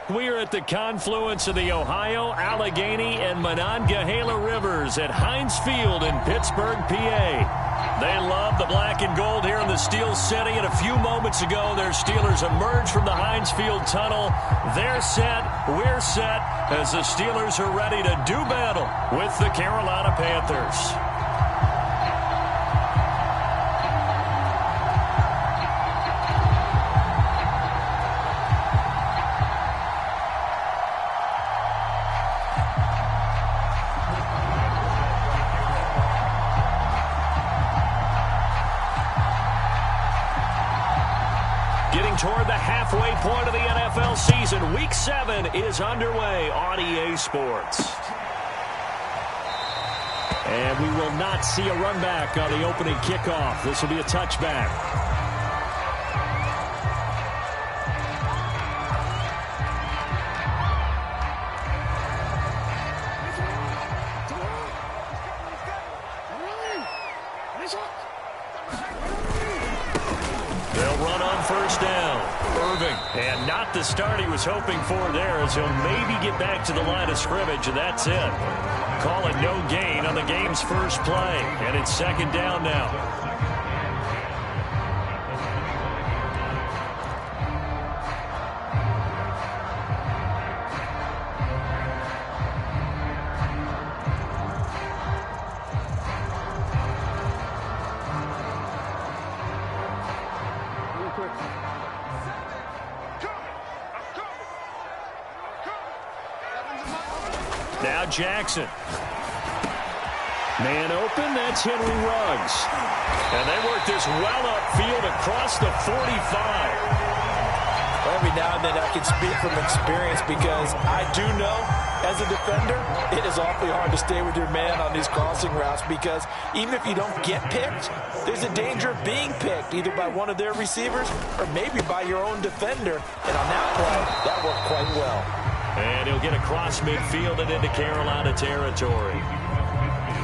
We are at the confluence of the Ohio, Allegheny, and Monongahela Rivers at Heinz Field in Pittsburgh, PA. They love the black and gold here in the Steel City, and a few moments ago, their Steelers emerged from the Heinz Field tunnel. They're set, we're set, as the Steelers are ready to do battle with the Carolina Panthers. Toward the halfway point of the NFL season. Week 7 is underway on EA Sports. And we will not see a run back on the opening kickoff. This will be a touchback. And not the start he was hoping for there, as he'll maybe get back to the line of scrimmage, and that's it. Call it no gain on the game's first play, and it's second down now. Now Jackson. Man open, that's Henry Ruggs. And they work this well upfield across the 45. Every now and then I can speak from experience, because I do know as a defender, it is awfully hard to stay with your man on these crossing routes, because even if you don't get picked, there's a danger of being picked either by one of their receivers or maybe by your own defender. And on that play, that worked quite well. And he'll get across midfield and into Carolina territory.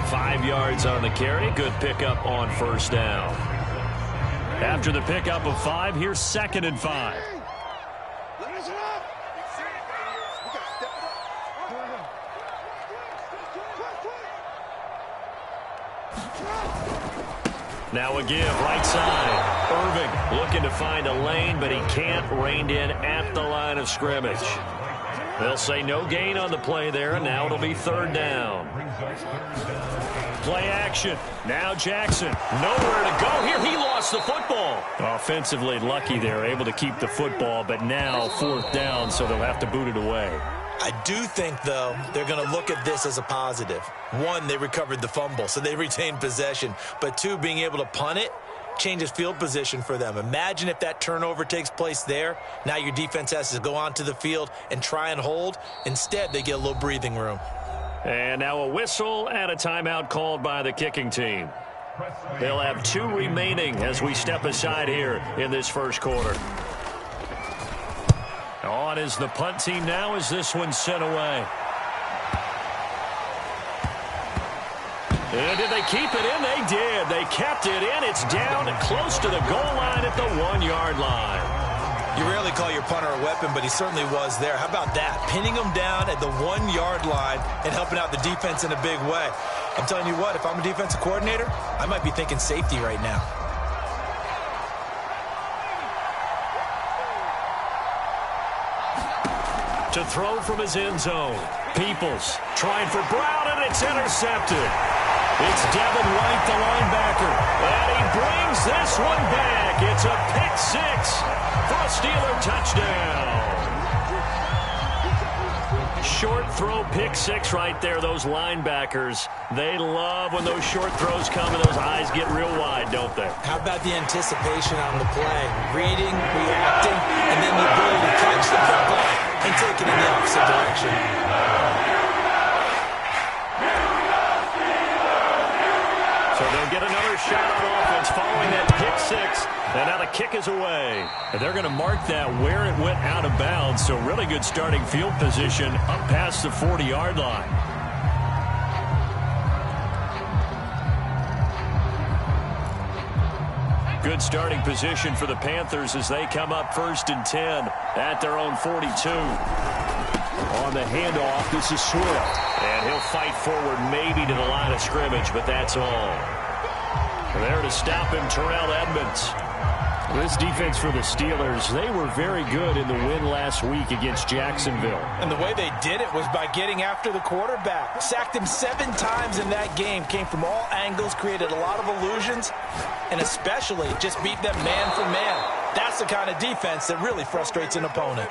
5 yards on the carry. Good pickup on first down. After the pickup of 5, here's 2nd and 5. Now a give, right side. Irving looking to find a lane, but he can't. Reined in at the line of scrimmage. They'll say no gain on the play there, and now it'll be 3rd down. Play action. Now Jackson. Nowhere to go here. He lost the football. Offensively lucky they're able to keep the football, but now 4th down, so they'll have to boot it away. I do think, though, they're going to look at this as a positive. 1, they recovered the fumble, so they retained possession. But 2, being able to punt it changes field position for them. Imagine if that turnover takes place there. Now your defense has to go onto the field and try and hold. Instead, they get a little breathing room. And now a whistle and a timeout called by the kicking team. They'll have 2 remaining as we step aside here in this first quarter. On is the punt team now as this one's sent away. And did they keep it in? They did. They kept it in. It's down close to the goal line at the 1-yard line. You rarely call your punter a weapon, but he certainly was there. How about that? Pinning him down at the 1-yard line and helping out the defense in a big way. I'm telling you what, if I'm a defensive coordinator, I might be thinking safety right now. To throw from his end zone. Peoples trying for Brown, and it's intercepted. It's Devin White, the linebacker, and he brings this one back. It's a pick-6 for a Steeler touchdown. Short throw, pick-6 right there. Those linebackers, they love when those short throws come and those eyes get real wide, don't they? How about the anticipation on the play? Reading, reacting, and then the ability to catch the football and take it in the opposite direction. So they'll get another shot on offense following that pick-6. And now the kick is away. And they're going to mark that where it went out of bounds. So really good starting field position up past the 40-yard line. Good starting position for the Panthers as they come up 1st and 10 at their own 42. On the handoff, this is Swift. And he'll fight forward maybe to the line of scrimmage, but that's all. There to stop him, Terrell Edmonds. This defense for the Steelers, they were very good in the win last week against Jacksonville. And the way they did it was by getting after the quarterback. Sacked him 7 times in that game. Came from all angles, created a lot of illusions, and especially just beat them man for man. That's the kind of defense that really frustrates an opponent.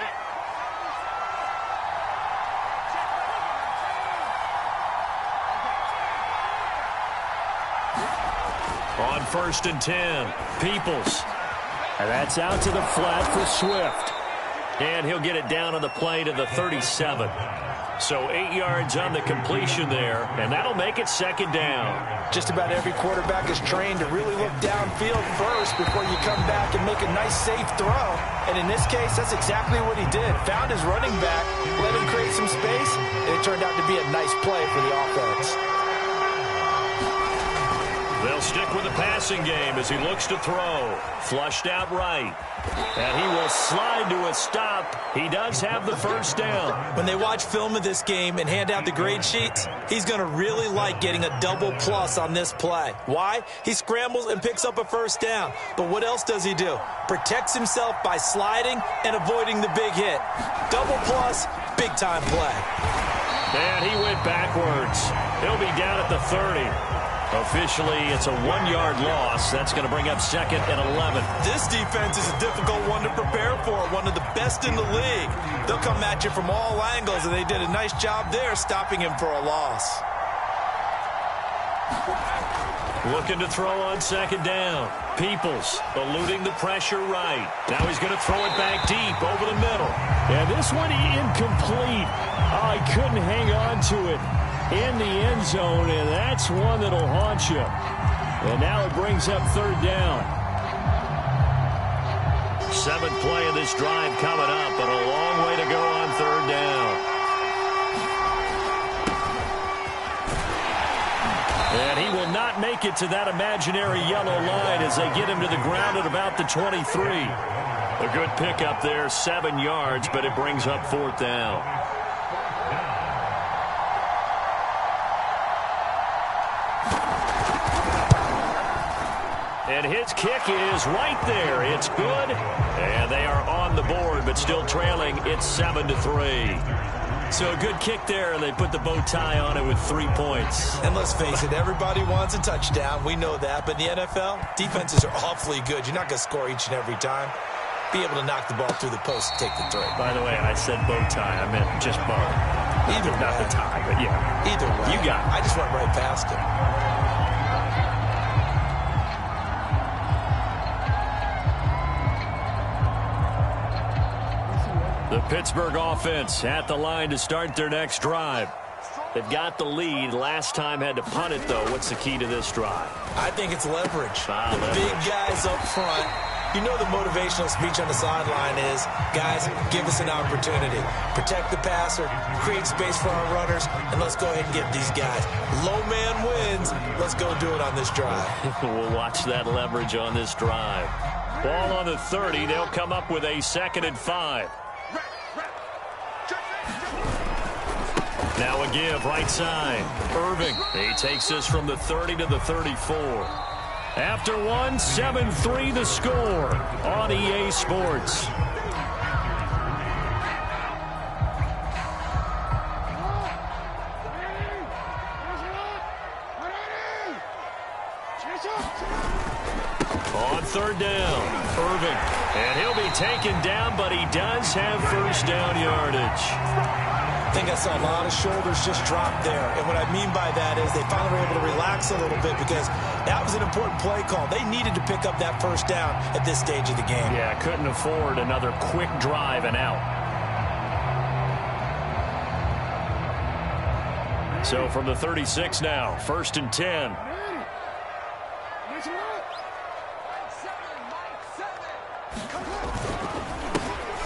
On 1st and 10, Peoples. And that's out to the flat for Swift. And he'll get it down on the play to the 37. So 8 yards on the completion there, and that'll make it 2nd down. Just about every quarterback is trained to really look downfield first before you come back and make a nice, safe throw. And in this case, that's exactly what he did. Found his running back, let him create some space, and it turned out to be a nice play for the offense. They'll stick with the passing game as he looks to throw. Flushed out right. And he will slide to a stop. He does have the 1st down. When they watch film of this game and hand out the grade sheets, he's going to really like getting a double plus on this play. Why? He scrambles and picks up a 1st down. But what else does he do? Protects himself by sliding and avoiding the big hit. Double plus, big-time play. And he went backwards. He'll be down at the 30. Officially, it's a 1-yard loss. That's going to bring up 2nd and 11. This defense is a difficult one to prepare for, one of the best in the league. They'll come at you from all angles, and they did a nice job there stopping him for a loss. Looking to throw on 2nd down. Peoples eluding the pressure right. Now he's going to throw it back deep over the middle. Yeah, this one incomplete. Oh, he couldn't hang on to it in the end zone, and that's one that'll haunt you. And now it brings up 3rd down. 7th play of this drive coming up, but a long way to go on 3rd down. And he will not make it to that imaginary yellow line as they get him to the ground at about the 23. A good pickup there, 7 yards, but it brings up 4th down. And his kick is right there. It's good. And they are on the board, but still trailing. It's 7-3. So a good kick there, and they put the bow tie on it with 3 points. And let's face it, everybody wants a touchdown. We know that. But in the NFL, defenses are awfully good. You're not going to score each and every time. Be able to knock the ball through the post and take the throw. By the way, I said bow tie. I meant just bow. Either way. Not the tie, but yeah. Either way. You got it. I just went right past it. The Pittsburgh offense at the line to start their next drive. They've got the lead. Last time had to punt it, though. What's the key to this drive? I think it's leverage. Leverage. Big guys up front. You know the motivational speech on the sideline is, guys, give us an opportunity. Protect the passer, create space for our runners, and let's go ahead and get these guys. Low man wins. Let's go do it on this drive. We'll watch that leverage on this drive. Ball on the 30. They'll come up with a 2nd and 5. Now a give, right side. Irving. He takes this from the 30 to the 34. After one, 7-3 the score on EA Sports. On 3rd down, Irving. And he'll be taken down, but he does have 1st down yardage. I think I saw a lot of shoulders just drop there. And what I mean by that is they finally were able to relax a little bit because that was an important play call. They needed to pick up that 1st down at this stage of the game. Yeah, couldn't afford another quick drive and out. So from the 36 now, 1st and 10.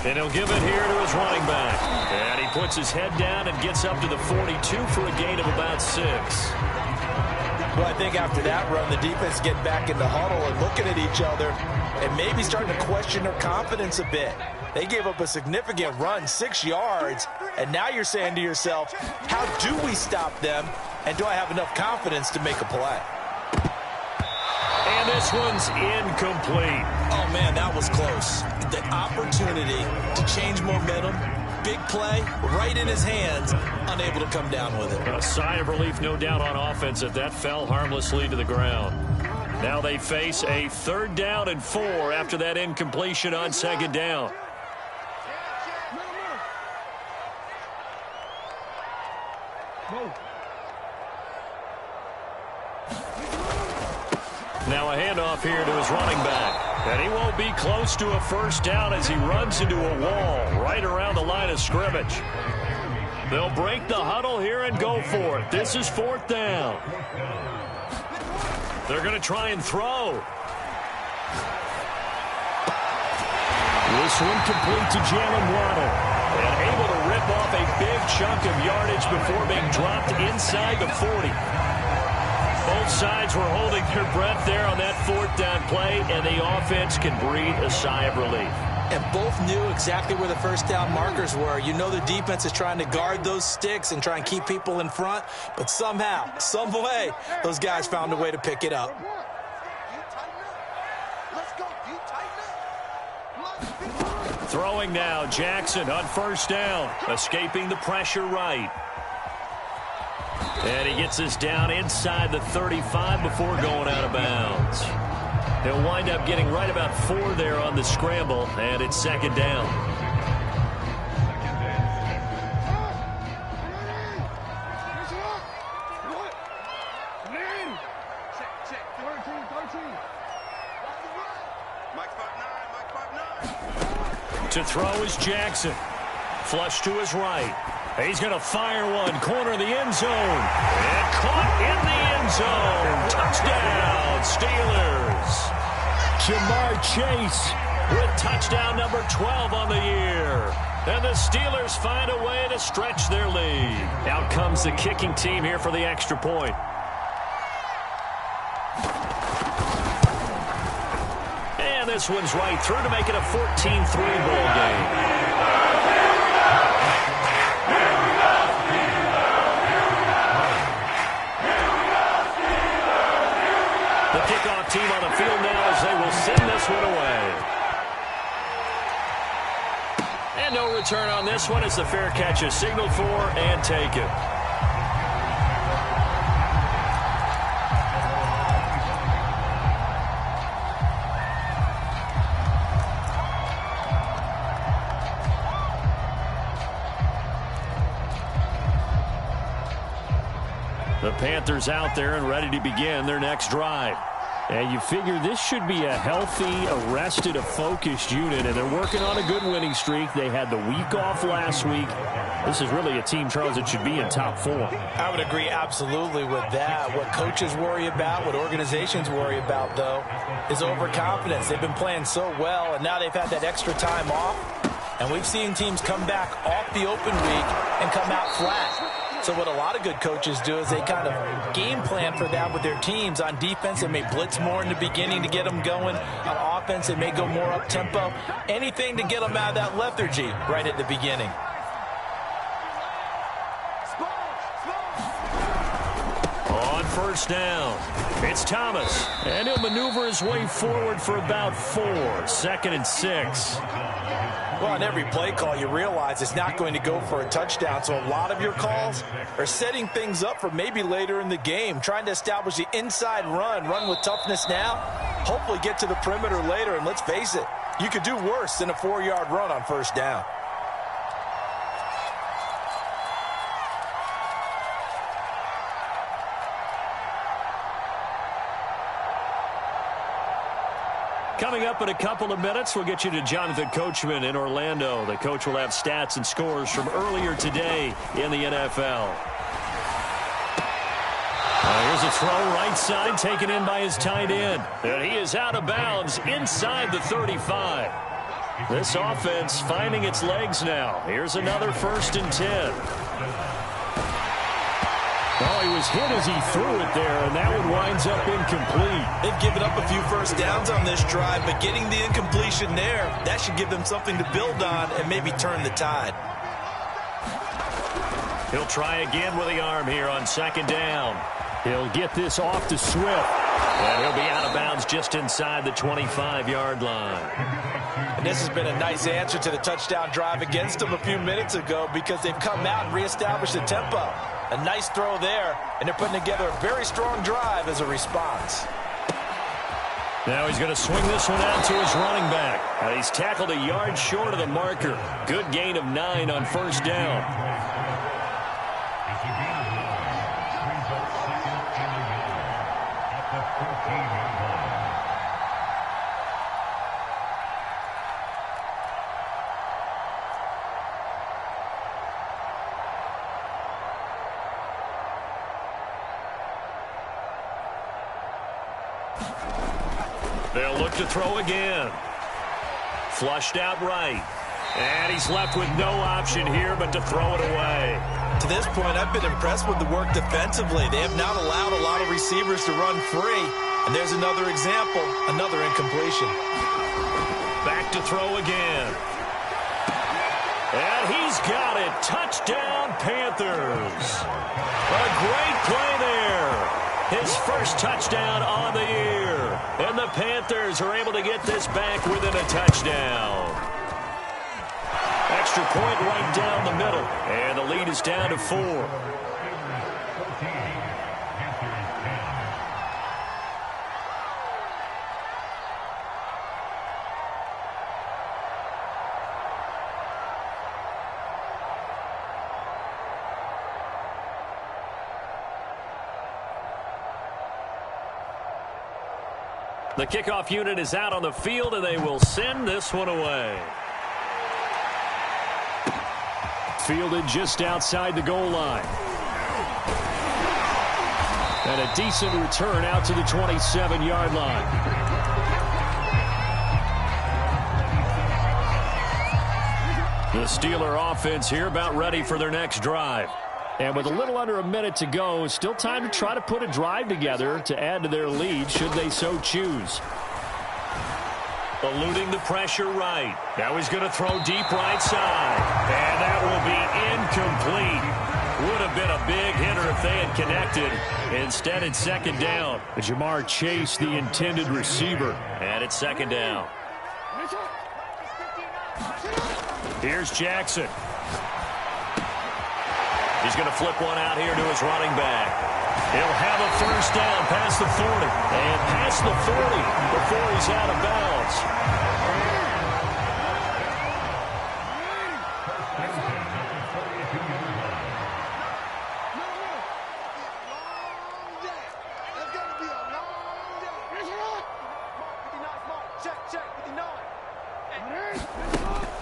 And he'll give it here to his running back. And he puts his head down and gets up to the 42 for a gain of about 6. Well, I think after that run, the defense getting back in the huddle and looking at each other and maybe starting to question their confidence a bit. They gave up a significant run, 6 yards, and now you're saying to yourself, how do we stop them, and do I have enough confidence to make a play? And this one's incomplete. Oh, man, that was close. The opportunity to change momentum, big play, right in his hands, unable to come down with it. A sigh of relief, no doubt, on offense if that fell harmlessly to the ground. Now they face a 3rd down and 4 after that incompletion on 2nd down. Now a handoff here to his running back. And he won't be close to a 1st down as he runs into a wall right around the line of scrimmage. They'll break the huddle here and go for it. This is 4th down. They're going to try and throw. This one complete to Jalen Waddle. And able to rip off a big chunk of yardage before being dropped inside the 40. Both sides were holding their breath there on that 4th down play, and the offense can breathe a sigh of relief. And both knew exactly where the 1st down markers were. You know the defense is trying to guard those sticks and try and keep people in front, but somehow, some way, those guys found a way to pick it up. Throwing now, Jackson on 1st down, escaping the pressure right. And he gets this down inside the 35 before going out of bounds. He'll wind up getting right about 4 there on the scramble, and it's 2nd down. To throw is Jackson. Flush to his right. He's going to fire one. Corner of the end zone. And caught in the end zone. Touchdown, Steelers. Jamar Chase with touchdown number 12 on the year. And the Steelers find a way to stretch their lead. Out comes the kicking team here for the extra point. And this one's right through to make it a 14-3 ball game. Kickoff team on the field now as they will send this one away. And no return on this one as the fair catch is signaled for and taken. The Panthers out there and ready to begin their next drive. And you figure this should be a healthy, arrested, a focused unit, and they're working on a good winning streak. They had the week off last week. This is really a team, Charles, that should be in top 4. I would agree absolutely with that. What coaches worry about, what organizations worry about, though, is overconfidence. They've been playing so well, and now they've had that extra time off. And we've seen teams come back off the open week and come out flat. So what a lot of good coaches do is they kind of game plan for that with their teams. On defense, they may blitz more in the beginning to get them going. On offense, they may go more up-tempo. Anything to get them out of that lethargy right at the beginning. On 1st down, it's Thomas. And he'll maneuver his way forward for about 4. 2nd and 6. Well, on every play call, you realize it's not going to go for a touchdown. So a lot of your calls are setting things up for maybe later in the game, trying to establish the inside run with toughness now, hopefully get to the perimeter later. And let's face it, you could do worse than a 4-yard run on 1st down. Coming up in a couple of minutes, we'll get you to Jonathan Coachman in Orlando. The coach will have stats and scores from earlier today in the NFL. Here's a throw right side taken in by his tight end. And he is out of bounds inside the 35. This offense finding its legs now. Here's another 1st and 10. Oh, he was hit as he threw it there, and that one winds up incomplete. They've given up a few first downs on this drive, but getting the incompletion there, that should give them something to build on and maybe turn the tide. He'll try again with the arm here on second down. He'll get this off to Swift. And he'll be out of bounds just inside the 25-yard line. And this has been a nice answer to the touchdown drive against them a few minutes ago because they've come out and reestablished the tempo. A nice throw there, and they're putting together a very strong drive as a response. Now he's going to swing this one out to his running back. He's tackled a yard short of the marker. Good gain of 9 on first down. They'll look to throw again. Flushed out right. And he's left with no option here but to throw it away. To this point, I've been impressed with the work defensively. They have not allowed a lot of receivers to run free. And there's another example, another incompletion. Back to throw again. And he's got it. Touchdown, Panthers. A great play there. His first touchdown on the year. And the Panthers are able to get this back within a touchdown. Extra point right down the middle. And the lead is down to 4. The kickoff unit is out on the field, and they will send this one away. Fielded just outside the goal line. And a decent return out to the 27-yard line. The Steeler offense here about ready for their next drive. And with a little under a minute to go, still time to try to put a drive together to add to their lead should they so choose. Eluding the pressure right. Now he's going to throw deep right side. And that will be incomplete. Would have been a big hitter if they had connected. Instead, it's second down. Jamar Chase, the intended receiver. And it's second down. Here's Jackson. He's going to flip one out here to his running back. He'll have a first down past the 40. And past the 40 before he's out of bounds.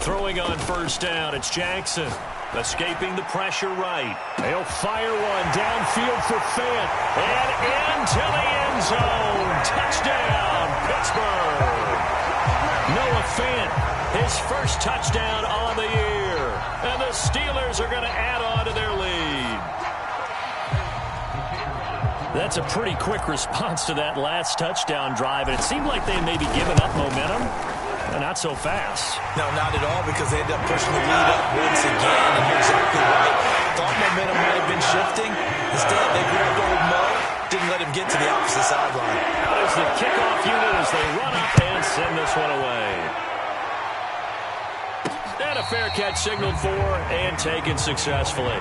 Throwing on first down, it's Jackson. Escaping the pressure right. They'll fire one downfield for Fant. And into the end zone. Touchdown, Pittsburgh. Noah Fant, his first touchdown on the year. And the Steelers are going to add on to their lead. That's a pretty quick response to that last touchdown drive. And it seemed like they had maybe given up momentum. Not so fast. No, not at all, because they ended up pushing the lead up once again, and you're exactly right. Thought momentum might have been shifting. Instead, they grabbed old Mo, didn't let him get to the opposite sideline. Out is the kickoff unit as they run up and send this one away. And a fair catch signaled for and taken successfully.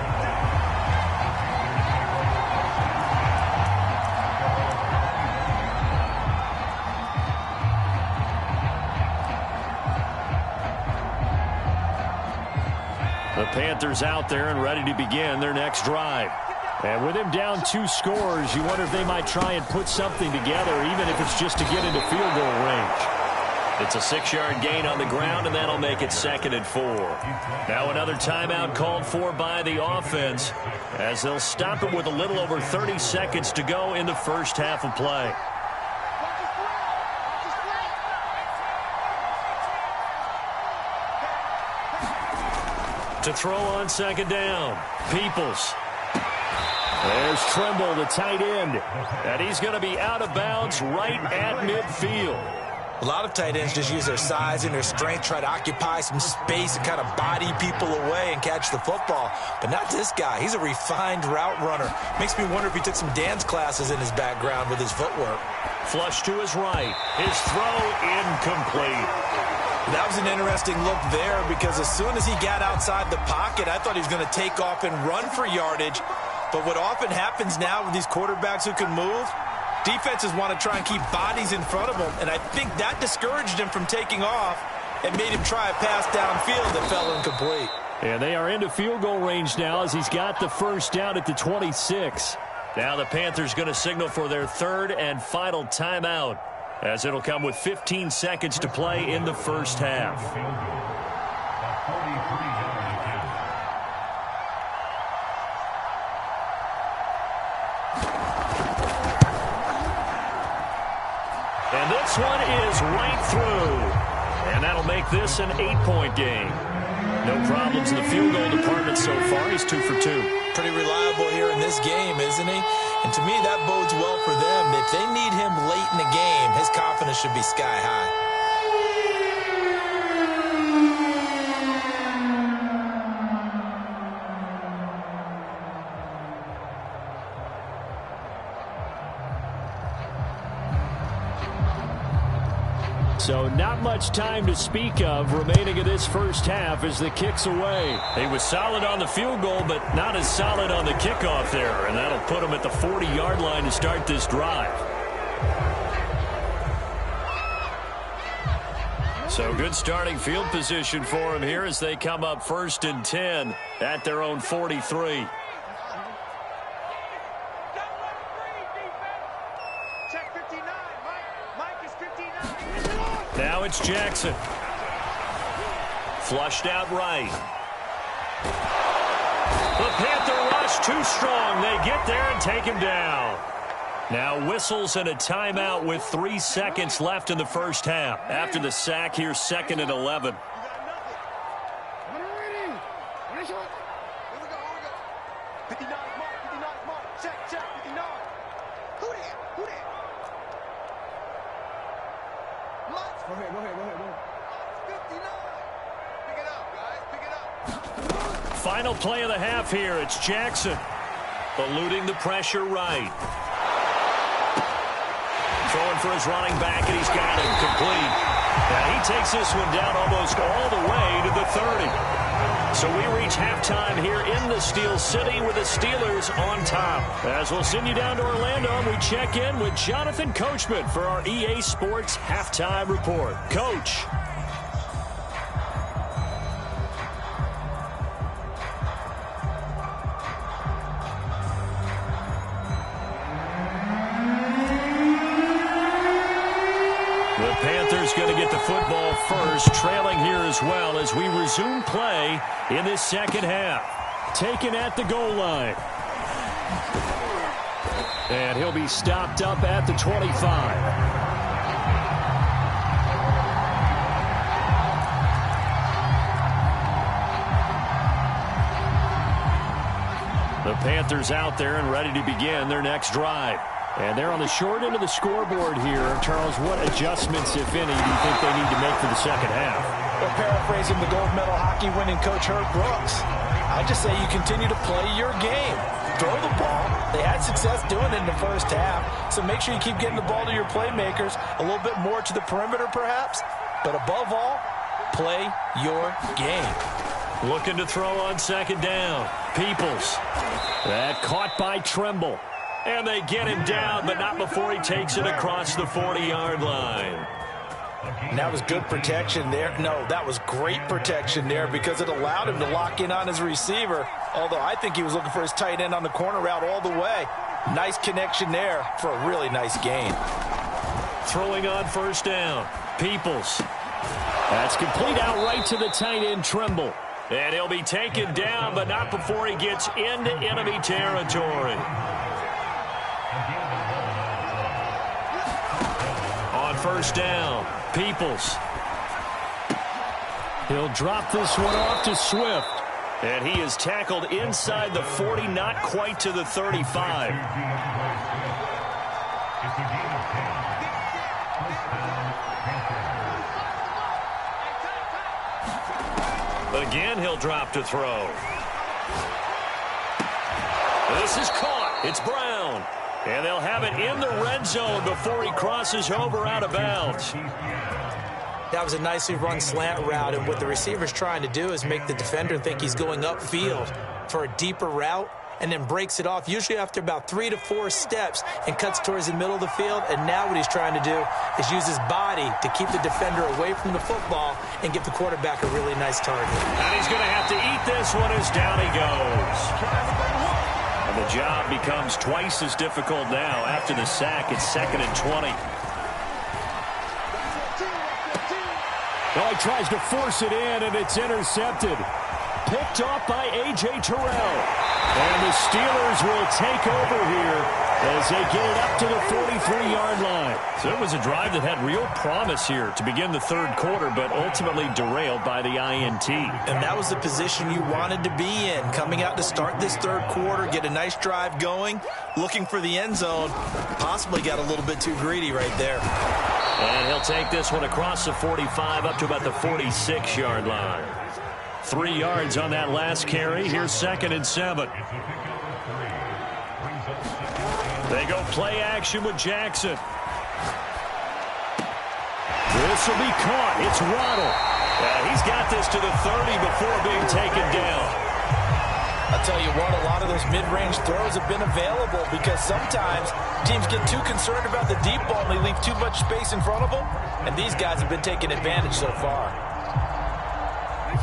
The Panthers out there and ready to begin their next drive. And with him down 2 scores, you wonder if they might try and put something together, even if it's just to get into field goal range. It's a 6-yard gain on the ground, and that'll make it 2nd and 4. Now another timeout called for by the offense, as they'll stop it with a little over 30 seconds to go in the first half of play. To throw on second down, Peoples. There's Trimble, the tight end. And he's going to be out of bounds right at midfield. A lot of tight ends just use their size and their strength, try to occupy some space and kind of body people away and catch the football. But not this guy. He's a refined route runner. Makes me wonder if he took some dance classes in his background with his footwork. Flush to his right. His throw incomplete. That was an interesting look there because as soon as he got outside the pocket, I thought he was going to take off and run for yardage. But what often happens now with these quarterbacks who can move, defenses want to try and keep bodies in front of them, and I think that discouraged him from taking off and made him try a pass downfield that fell incomplete. And they are into field goal range now as he's got the first down at the 26. Now the Panthers going to signal for their third and final timeout, as it'll come with 15 seconds to play in the first half. And this one is right through. And that'll make this an 8-point game. No problems in the field goal department so far. He's 2 for 2. Pretty reliable here in this game, isn't he? And to me, that bodes well for them. If they need him late in the game, his confidence should be sky high. So not much time to speak of remaining in this first half as the kick's away. He was solid on the field goal, but not as solid on the kickoff there. And that'll put him at the 40-yard line to start this drive. So good starting field position for him here as they come up 1st and 10 at their own 43. Now it's Jackson. Flushed out right. The Panther rush too strong. They get there and take him down. Now whistles and a timeout with 3 seconds left in the first half. After the sack, here's 2nd and 11. Final play of the half here. It's Jackson. Eluding the pressure right. Throwing for his running back, and he's got him complete. Now he takes this one down almost all the way to the 30. So we reach halftime here in the Steel City with the Steelers on top. As we'll send you down to Orlando, we check in with Jonathan Coachman for our EA Sports Halftime Report. Coach. Panthers going to get the football first, trailing here as well as we resume play in this second half. Taken at the goal line. And he'll be stopped up at the 25. The Panthers out there and ready to begin their next drive. And they're on the short end of the scoreboard here. Charles, what adjustments, if any, do you think they need to make for the second half? Well, paraphrasing the gold medal hockey winning coach Herb Brooks, I just say you continue to play your game. Throw the ball. They had success doing it in the first half, so make sure you keep getting the ball to your playmakers, a little bit more to the perimeter perhaps, but above all, play your game. Looking to throw on second down. Peoples. That caught by Trimble. And they get him down, but not before he takes it across the 40-yard line. And that was good protection there. No, that was great protection there because it allowed him to lock in on his receiver, although I think he was looking for his tight end on the corner route all the way. Nice connection there for a really nice gain. Throwing on first down. Peoples. That's complete out right to the tight end, Trimble. And he'll be taken down, but not before he gets into enemy territory. On first down, Peoples. He'll drop this one off to Swift. And he is tackled inside the 40, not quite to the 35. Again, he'll drop to throw. This is caught. It's Brown. And they'll have it in the red zone before he crosses over out of bounds. That was a nicely run slant route, and what the receiver's trying to do is make the defender think he's going upfield for a deeper route, and then breaks it off, usually after about 3 to 4 steps, and cuts towards the middle of the field. And now what he's trying to do is use his body to keep the defender away from the football and give the quarterback a really nice target. And he's going to have to eat this one as down he goes. And the job becomes twice as difficult now after the sack. It's 2nd and 20. Well, he tries to force it in, and it's intercepted. Picked off by A.J. Terrell. And the Steelers will take over here as they get it up to the 43-yard line. So it was a drive that had real promise here to begin the third quarter, but ultimately derailed by the INT. And that was the position you wanted to be in, coming out to start this third quarter, get a nice drive going, looking for the end zone. Possibly got a little bit too greedy right there. And he'll take this one across the 45 up to about the 46-yard line. 3 yards on that last carry. Here's 2nd and 7. They go play action with Jackson. This will be caught. It's Waddle. He's got this to the 30 before being taken down. I'll tell you what, a lot of those mid-range throws have been available because sometimes teams get too concerned about the deep ball and they leave too much space in front of them, and these guys have been taking advantage so far.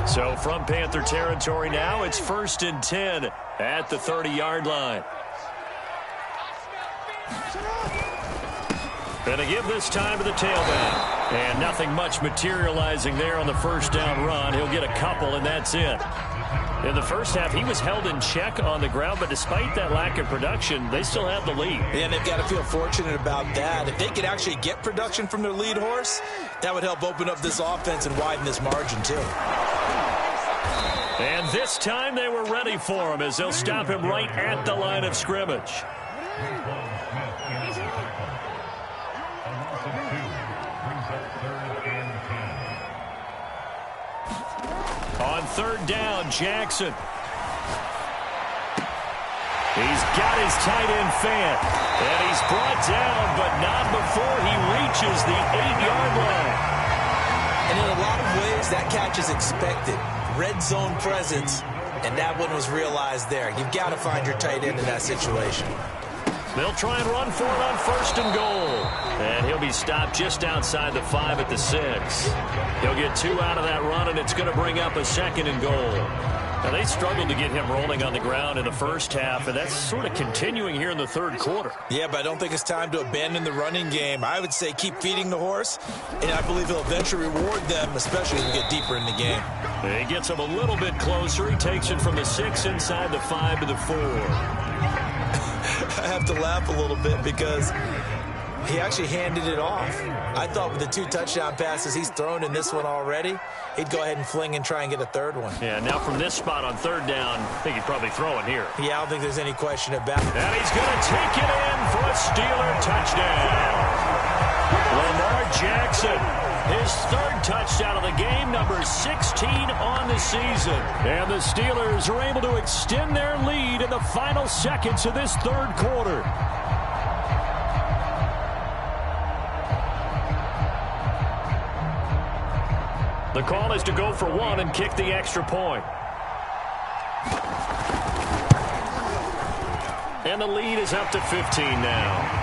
So from Panther territory now, it's 1st and 10 at the 30-yard line. And to give this time to the tailback. And nothing much materializing there on the first down run. He'll get a couple, and that's it. In the first half, he was held in check on the ground, but despite that lack of production, they still have the lead. And they've got to feel fortunate about that. If they could actually get production from their lead horse, that would help open up this offense and widen this margin, too. And this time they were ready for him as they'll stop him right at the line of scrimmage. On 3rd down, Jackson. He's got his tight end Fant. And he's brought down, but not before he reaches the 8-yard line. And in a lot of ways, that catch is expected. Red zone presence, and that one was realized there. You've got to find your tight end in that situation. They'll try and run for it on 1st and goal. And he'll be stopped just outside the 5 at the 6. He'll get 2 out of that run, and it's going to bring up a 2nd and goal. Now, they struggled to get him rolling on the ground in the first half, and that's sort of continuing here in the third quarter. Yeah, but I don't think it's time to abandon the running game. I would say keep feeding the horse, and I believe he'll eventually reward them, especially as we get deeper in the game. He gets him a little bit closer. He takes it from the 6 inside the 5 to the 4. I have to laugh a little bit because he actually handed it off. I thought with the 2 touchdown passes he's thrown in this one already, he'd go ahead and fling and try and get a 3rd one. Yeah, now from this spot on 3rd down, I think he'd probably throw it here. Yeah, I don't think there's any question about it. And he's going to take it in for a Steeler touchdown. Lamar Jackson, his 3rd touchdown of the game, number 16 on the season. And the Steelers are able to extend their lead in the final seconds of this third quarter. The call is to go for 1 and kick the extra point. And the lead is up to 15 now.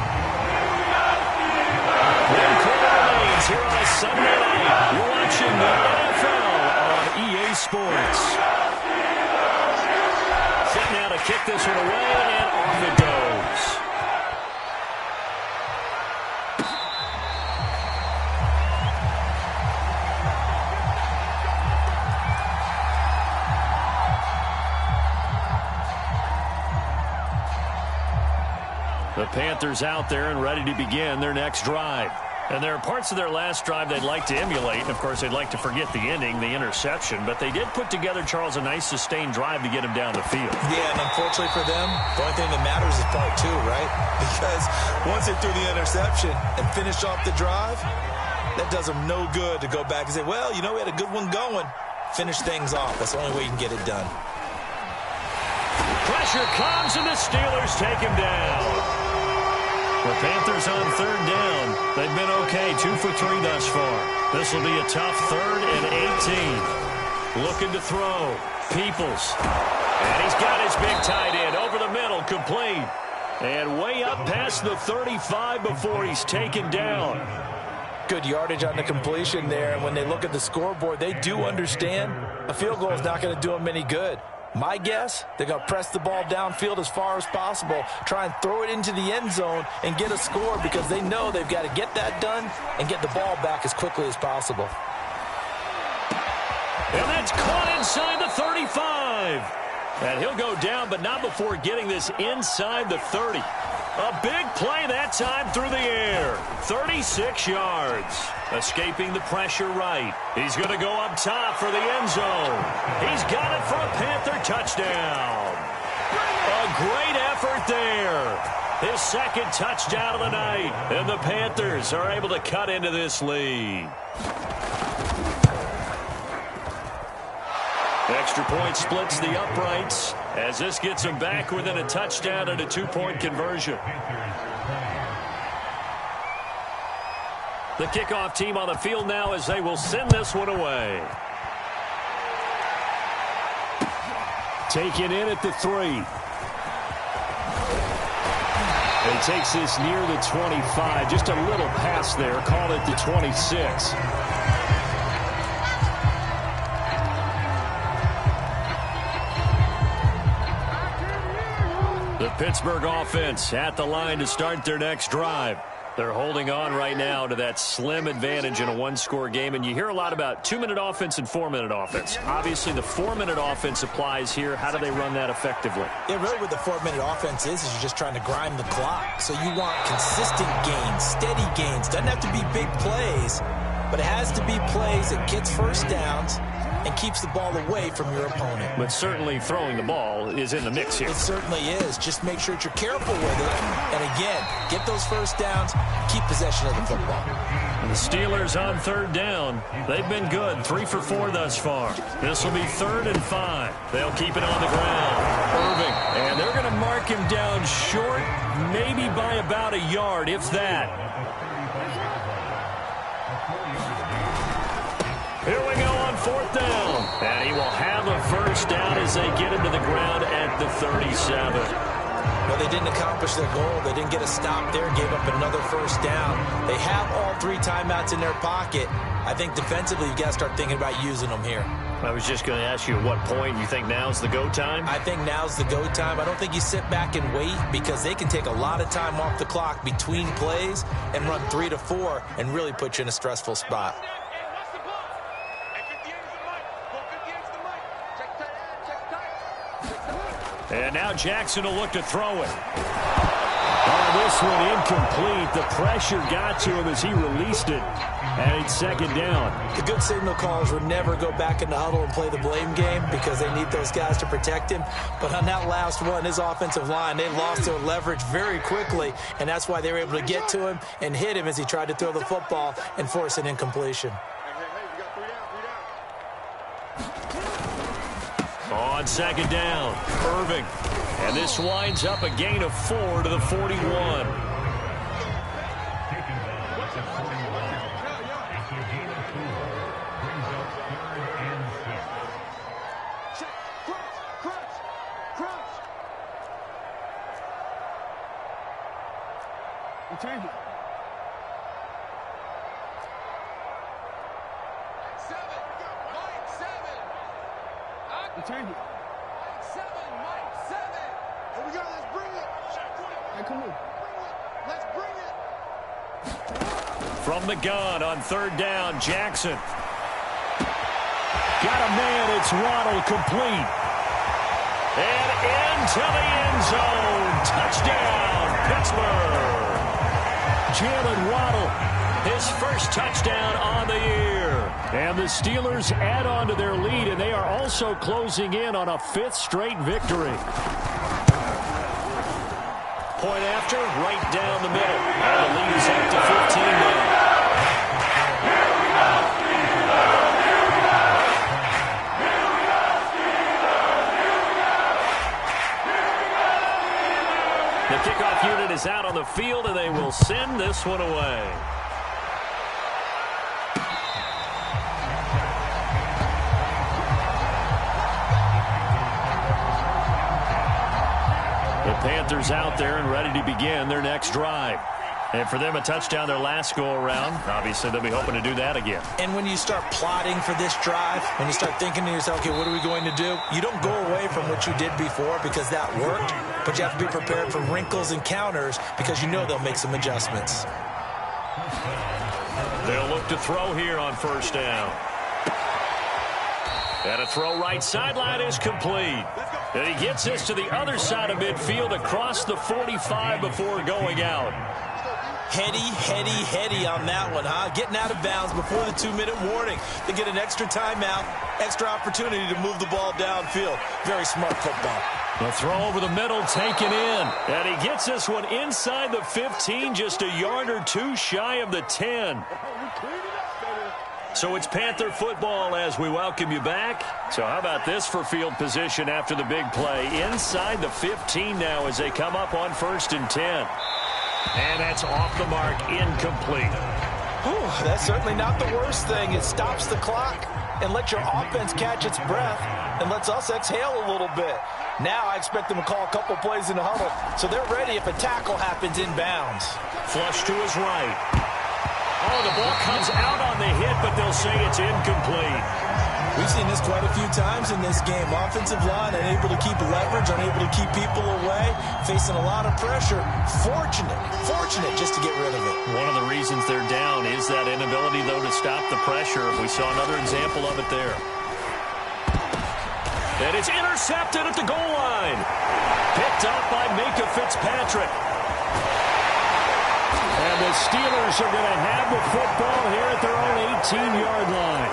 One quarter remains here on a Sunday night. You're watching the NFL on EA Sports. Set now to kick this one away, and off it goes. The Panthers out there and ready to begin their next drive. And there are parts of their last drive they'd like to emulate. And, of course, they'd like to forget the ending, the interception. But they did put together, Charles, a nice sustained drive to get him down the field. Yeah, and unfortunately for them, the only thing that matters is part two, right? Because once they threw the interception and finished off the drive, that does them no good to go back and say, well, you know, we had a good one going. Finish things off. That's the only way you can get it done. Pressure comes, and the Steelers take him down. The Panthers on third down. They've been okay, 2 for 3 thus far. This will be a tough 3rd and 18. Looking to throw. Peoples. And he's got his big tight end over the middle, complete. And way up past the 35 before he's taken down. Good yardage on the completion there. And when they look at the scoreboard, they do understand a field goal is not going to do them any good. My guess, they're going to press the ball downfield as far as possible, try and throw it into the end zone and get a score because they know they've got to get that done and get the ball back as quickly as possible. And that's caught inside the 35. And he'll go down, but not before getting this inside the 30. A big play that time through the air. 36 yards. Escaping the pressure right. He's going to go up top for the end zone. He's got it for a Panther touchdown. A great effort there. His second touchdown of the night. And the Panthers are able to cut into this lead. Extra point splits the uprights as this gets them back within a touchdown and a 2-point conversion. The kickoff team on the field now as they will send this one away. Taken in at the 3. He takes this near the 25. Just a little pass there. Call it the 26. The Pittsburgh offense at the line to start their next drive. They're holding on right now to that slim advantage in a one-score game. And you hear a lot about 2-minute offense and 4-minute offense. Obviously, the 4-minute offense applies here. How do they run that effectively? Yeah, really what the 4-minute offense is you're just trying to grind the clock. So you want consistent gains, steady gains. Doesn't have to be big plays, but it has to be plays that gets first downs and keeps the ball away from your opponent. But certainly throwing the ball is in the mix here. It certainly is. Just make sure that you're careful with it. And again, get those first downs, keep possession of the football. The Steelers on third down. They've been good, 3 for 4 thus far. This will be 3rd and 5. They'll keep it on the ground. Irving, and they're going to mark him down short, maybe by about a yard, if that. Here we go on 4th down. And he will have a first down as they get him to the ground at the 37. Well, they didn't accomplish their goal. They didn't get a stop there, gave up another first down. They have all 3 timeouts in their pocket. I think defensively you got to start thinking about using them here. I was just going to ask you at what point you think now's the go time? I think now's the go time. I don't think you sit back and wait because they can take a lot of time off the clock between plays and run 3 to 4 and really put you in a stressful spot. And now Jackson will look to throw it. Oh, this one incomplete. The pressure got to him as he released it. And it's 2nd down. The good signal callers would never go back in the huddle and play the blame game because they need those guys to protect him. But on that last one, his offensive line, they lost their leverage very quickly, and that's why they were able to get to him and hit him as he tried to throw the football and force an incompletion. On 2nd down, Irving. And this winds up a gain of 4 to the 41. Change it. 7. Mike 7. Change it. Mike 7. Mike 7. Here we go. Let's bring it. Hey, come on. Let's bring it. From the gun on 3rd down, Jackson. Got a man. It's Waddle, complete. And into the end zone. Touchdown, Pittsburgh. Jalen Waddle his first touchdown on the year. And the Steelers add on to their lead, and they are also closing in on a 5th straight victory. Point after, right down the middle. And the lead is up to 15 now. The kickoff unit is out on the field, and they will send this one away. The Panthers out there and ready to begin their next drive. And for them, a touchdown their last go-around. Obviously, they'll be hoping to do that again. And when you start plotting for this drive, when you start thinking to yourself, okay, what are we going to do? You don't go away from what you did before because that worked, but you have to be prepared for wrinkles and counters because you know they'll make some adjustments. They'll look to throw here on first down. And a throw right sideline is complete. And he gets this to the other side of midfield across the 45 before going out. Heady on that one, huh? Getting out of bounds before the 2-minute warning. They get an extra timeout, extra opportunity to move the ball downfield. Very smart football. The throw over the middle taken in. And he gets this one inside the 15, just a yard or two shy of the 10. So it's Panther football as we welcome you back. So how about this for field position after the big play? Inside the 15 now as they come up on 1st and 10. And that's off the mark, incomplete. Whew, that's certainly not the worst thing. It stops the clock and lets your offense catch its breath and lets us exhale a little bit. Now I expect them to call a couple plays in the huddle, so they're ready if a tackle happens inbounds. Flush to his right. Oh, the ball comes out on the hit, but they'll say it's incomplete. We've seen this quite a few times in this game. Offensive line unable to keep leverage, unable to keep people away, facing a lot of pressure. Fortunate just to get rid of it. One of the reasons they're down is that inability, though, to stop the pressure. We saw another example of it there. And it's intercepted at the goal line. Picked up by Minka Fitzpatrick. And the Steelers are going to have the football here at their own 18-yard line.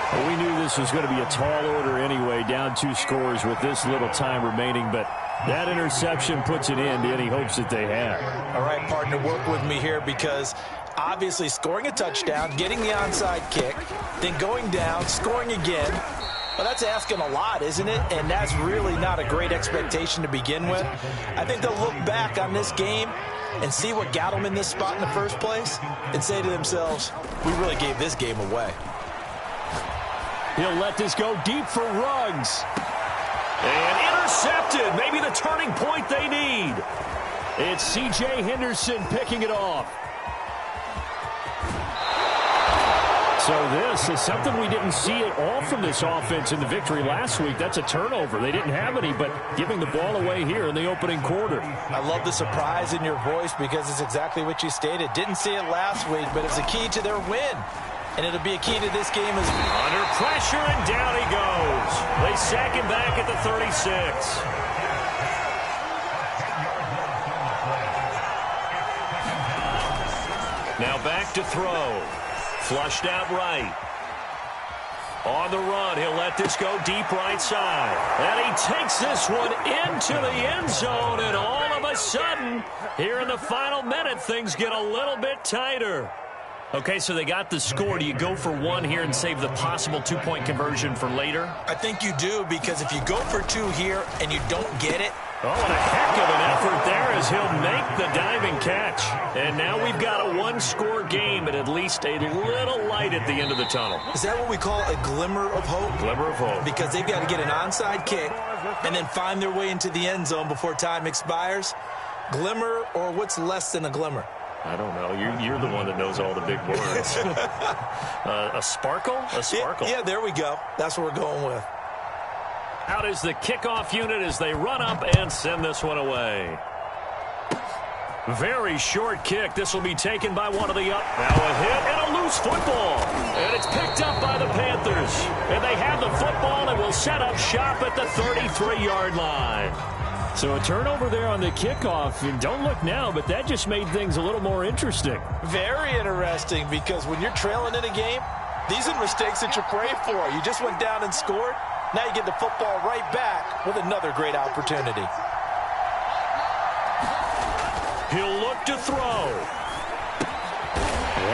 Well, we knew this was going to be a tall order anyway, down 2 scores with this little time remaining, but that interception puts an end to any hopes that they had. All right, partner, work with me here because obviously scoring a touchdown, getting the onside kick, then going down, scoring again. Well, that's asking a lot, isn't it? And that's really not a great expectation to begin with. I think they'll look back on this game and see what got them in this spot in the first place and say to themselves, we really gave this game away. He'll let this go deep for Ruggs. And intercepted. Maybe the turning point they need. It's C.J. Henderson picking it off. So this is something we didn't see at all from this offense in the victory last week. That's a turnover. They didn't have any, but giving the ball away here in the opening quarter. I love the surprise in your voice because it's exactly what you stated. Didn't see it last week, but it's a key to their win. And it'll be a key to this game as well. Under pressure, and down he goes. They sack him back at the 36. Now back to throw. Flushed out right. On the run, he'll let this go deep right side. And he takes this one into the end zone, and all of a sudden, here in the final minute, things get a little bit tighter. Okay, so they got the score. Do you go for one here and save the possible 2-point conversion for later? I think you do, because if you go for 2 here and you don't get it. Oh, and a heck of an effort there as he'll make the diving catch. And now we've got a 1-score game and at least a little light at the end of the tunnel. Is that what we call a glimmer of hope? Glimmer of hope. Because they've got to get an onside kick and then find their way into the end zone before time expires. Glimmer, or what's less than a glimmer? I don't know. You're the one that knows all the big words. A sparkle? A sparkle. Yeah, there we go. That's what we're going with. Out is the kickoff unit as they run up and send this one away. Very short kick. This will be taken by one of the up. Now a hit and a loose football. And it's picked up by the Panthers. And they have the football and will set up shop at the 33-yard line. So a turnover there on the kickoff. And don't look now, but that just made things a little more interesting. Very interesting, because when you're trailing in a game, these are mistakes that you pray for. You just went down and scored. Now you get the football right back with another great opportunity. He'll look to throw.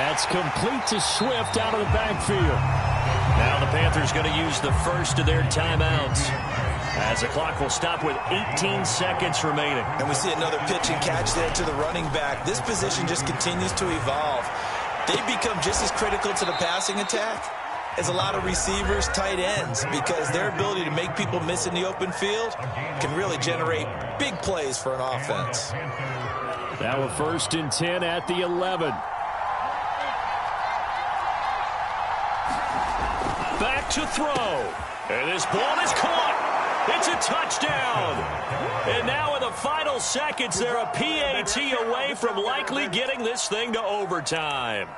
That's complete to Swift out of the backfield. Now the Panthers going to use the first of their timeouts, as the clock will stop with 18 seconds remaining. And we see another pitch and catch there to the running back. This position just continues to evolve. They become just as critical to the passing attack as a lot of receivers, tight ends, because their ability to make people miss in the open field can really generate big plays for an offense. Now we're 1st and 10 at the 11. Back to throw. And this ball is caught. It's a touchdown. And now in the final seconds, they're a PAT away from likely getting this thing to overtime.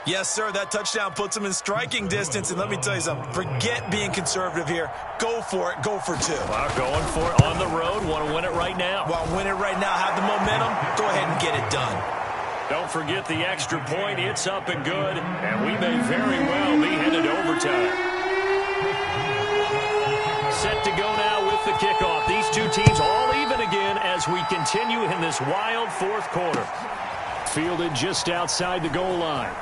Yes, sir, that touchdown puts them in striking distance. And let me tell you something, forget being conservative here. Go for it. Go for two. Well, going for it on the road. Want to win it right now. Well, win it right now. Have the momentum. Go ahead and get it done. Don't forget the extra point. It's up and good. And we may very well be headed to overtime. Set to go now with the kickoff. These two teams all even again as we continue in this wild fourth quarter. Fielded just outside the goal line.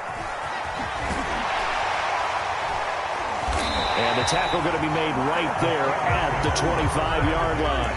And the tackle going to be made right there at the 25-yard line.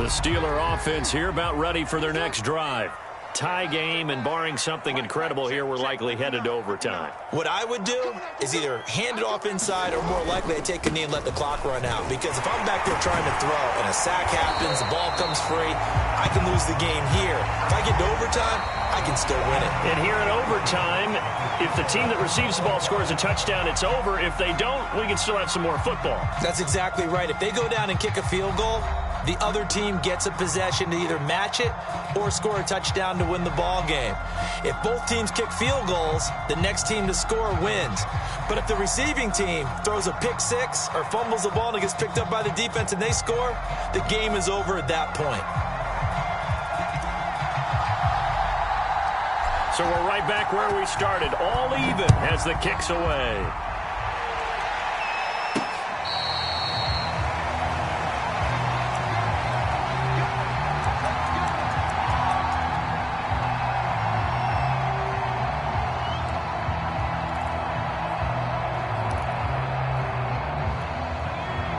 The Steeler offense here about ready for their next drive. Tie game, and barring something incredible here, we're likely headed to overtime. What I would do is either hand it off inside or more likely I take a knee and let the clock run out. Because if I'm back there trying to throw and a sack happens, the ball comes free, I can lose the game here. If I get to overtime, I can still win it. And here in overtime, if the team that receives the ball scores a touchdown, it's over. If they don't, we can still have some more football. That's exactly right. If they go down and kick a field goal, the other team gets a possession to either match it or score a touchdown to win the ball game. If both teams kick field goals, the next team to score wins. But if the receiving team throws a pick six or fumbles the ball and it gets picked up by the defense and they score, the game is over at that point. So we're right back where we started, all even as the kick's away.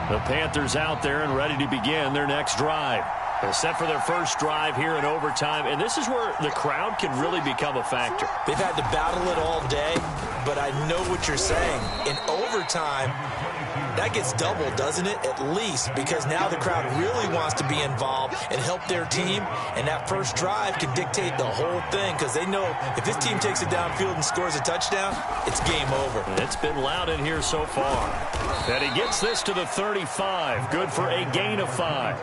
The Panthers out there and ready to begin their next drive. They're set for their first drive here in overtime, and this is where the crowd can really become a factor. They've had to battle it all day, but I know what you're saying. In overtime, that gets doubled, doesn't it? At least, because now the crowd really wants to be involved and help their team, and that first drive can dictate the whole thing because they know if this team takes it downfield and scores a touchdown, it's game over. It's been loud in here so far. And he gets this to the 35. Good for a gain of 5.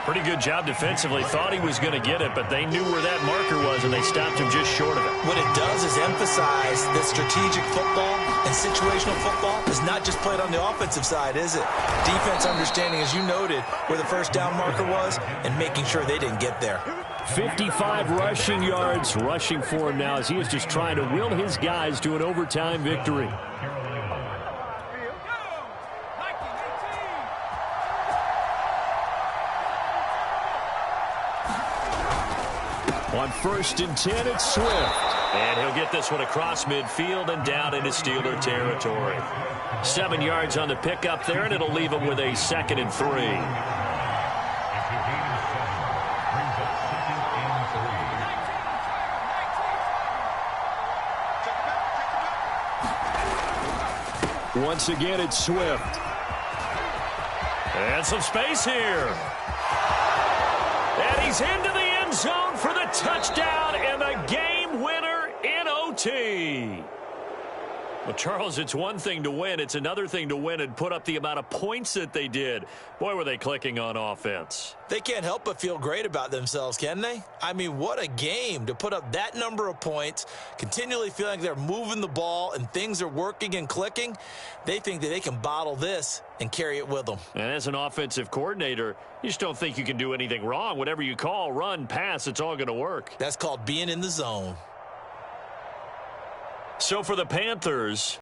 Pretty good job defensively. Thought he was going to get it, but they knew where that marker was, and they stopped him just short of it. What it does is emphasize that strategic football and situational football is not just played on the offensive side, is it? Defense understanding, as you noted, where the first down marker was and making sure they didn't get there. 55 rushing yards rushing for him now as he is just trying to will his guys to an overtime victory. On 1st and 10, it's Swift. And he'll get this one across midfield and down into Steeler territory. 7 yards on the pickup there, and it'll leave him with a 2nd and 3. Once again, it's Swift. And some space here. And he's into the end zone for the touchdown and the game winner in OT. Well, Charles, it's one thing to win. It's another thing to win and put up the amount of points that they did. Boy, were they clicking on offense. They can't help but feel great about themselves, can they? I mean, what a game to put up that number of points, continually feeling like they're moving the ball and things are working and clicking. They think that they can bottle this and carry it with them. And as an offensive coordinator, you just don't think you can do anything wrong. Whatever you call, run, pass, it's all going to work. That's called being in the zone. So for the Panthers,